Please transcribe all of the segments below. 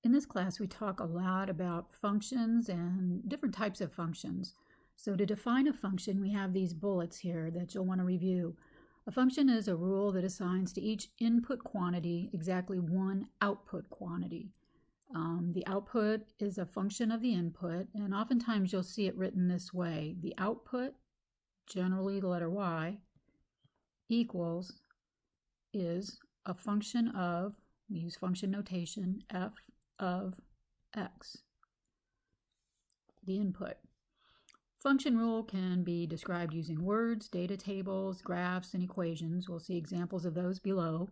In this class, we talk a lot about functions and different types of functions. So to define a function, we have these bullets here that you'll want to review. A function is a rule that assigns to each input quantity exactly one output quantity. The output is a function of the input, and oftentimes you'll see it written this way. The output, generally the letter y, equals is a function of, we use function notation, f of x, the input. Function rule can be described using words, data tables, graphs, and equations. We'll see examples of those below.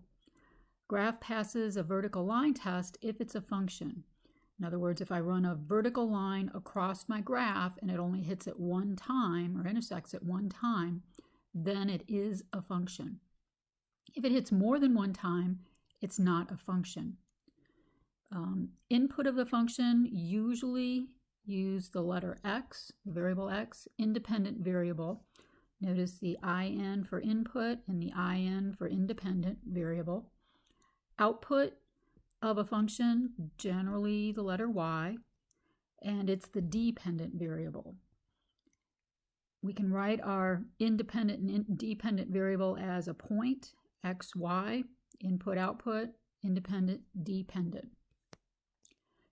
Graph passes a vertical line test if it's a function. In other words, if I run a vertical line across my graph and it only hits at one time or intersects at one time, then it is a function. If it hits more than one time, it's not a function. Input of the function usually use the letter x, the variable x, independent variable. Notice the in for input and the in for independent variable. Output of a function, generally the letter y, and it's the dependent variable. We can write our independent and dependent variable as a point, x, y, input, output, independent, dependent.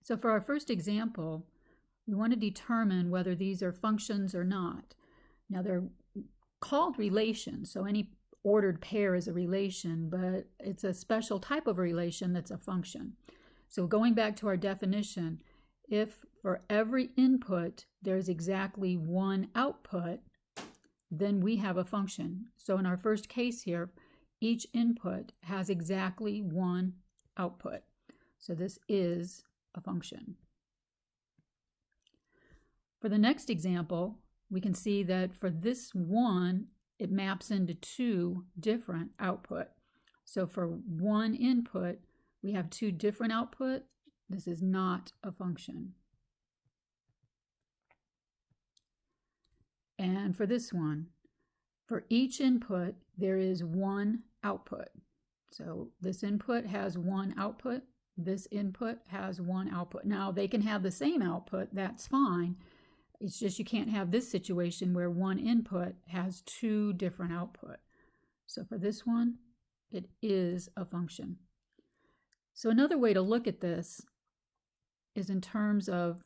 So for our first example, we want to determine whether these are functions or not. Now they're called relations, so any ordered pair is a relation, but it's a special type of relation that's a function. So going back to our definition, if for every input there's exactly one output, then we have a function. So in our first case here, each input has exactly one output. So this is a function. For the next example, we can see that for this one, it maps into two different output. So for one input, we have two different output. This is not a function. And for this one, for each input, there is one output. So this input has one output. This input has one output. Now they can have the same output, that's fine. It's just you can't have this situation where one input has two different output. So for this one, it is a function. So another way to look at this is in terms of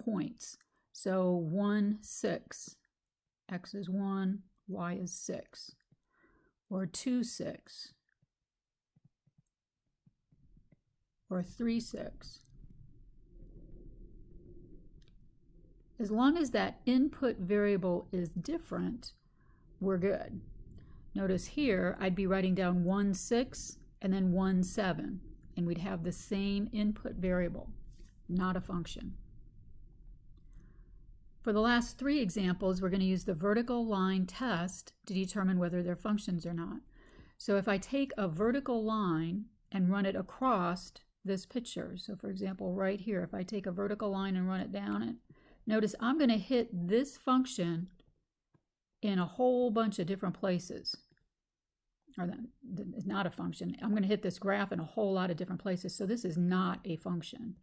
points. So 1, 6, x is 1, y is 6, or 2, 6, or 3, 6. As long as that input variable is different, we're good. Notice here, I'd be writing down 1, 6, and then 1, 7, and we'd have the same input variable, not a function. For the last three examples, we're going to use the vertical line test to determine whether they're functions or not. So if I take a vertical line and run it across this picture, so for example, right here, if I take a vertical line and run it down it, notice I'm going to hit this function in a whole bunch of different places. Or it's not a function. I'm going to hit this graph in a whole lot of different places. So this is not a function.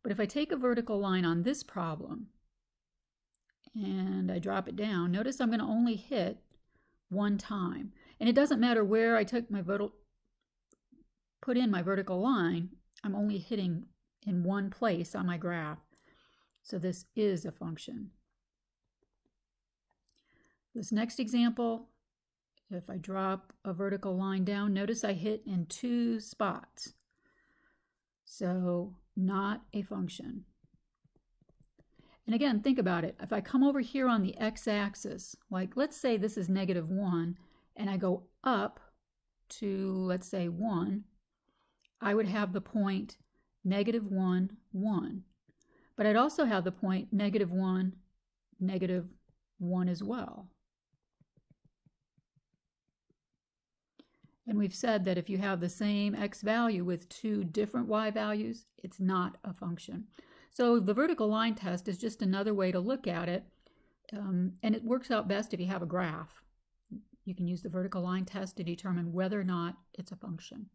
But if I take a vertical line on this problem and I drop it down, notice I'm going to only hit one time. And it doesn't matter where I took my put in my vertical line, I'm only hitting in one place on my graph. So this is a function. This next example, if I drop a vertical line down, notice I hit in two spots. So not a function. And again, think about it. If I come over here on the x-axis, like let's say this is -1, and I go up to, let's say, 1, I would have the point -1, 1. But I'd also have the point -1, -1 as well. And we've said that if you have the same x value with two different y values, it's not a function. So the vertical line test is just another way to look at it, and it works out best if you have a graph. You can use the vertical line test to determine whether or not it's a function.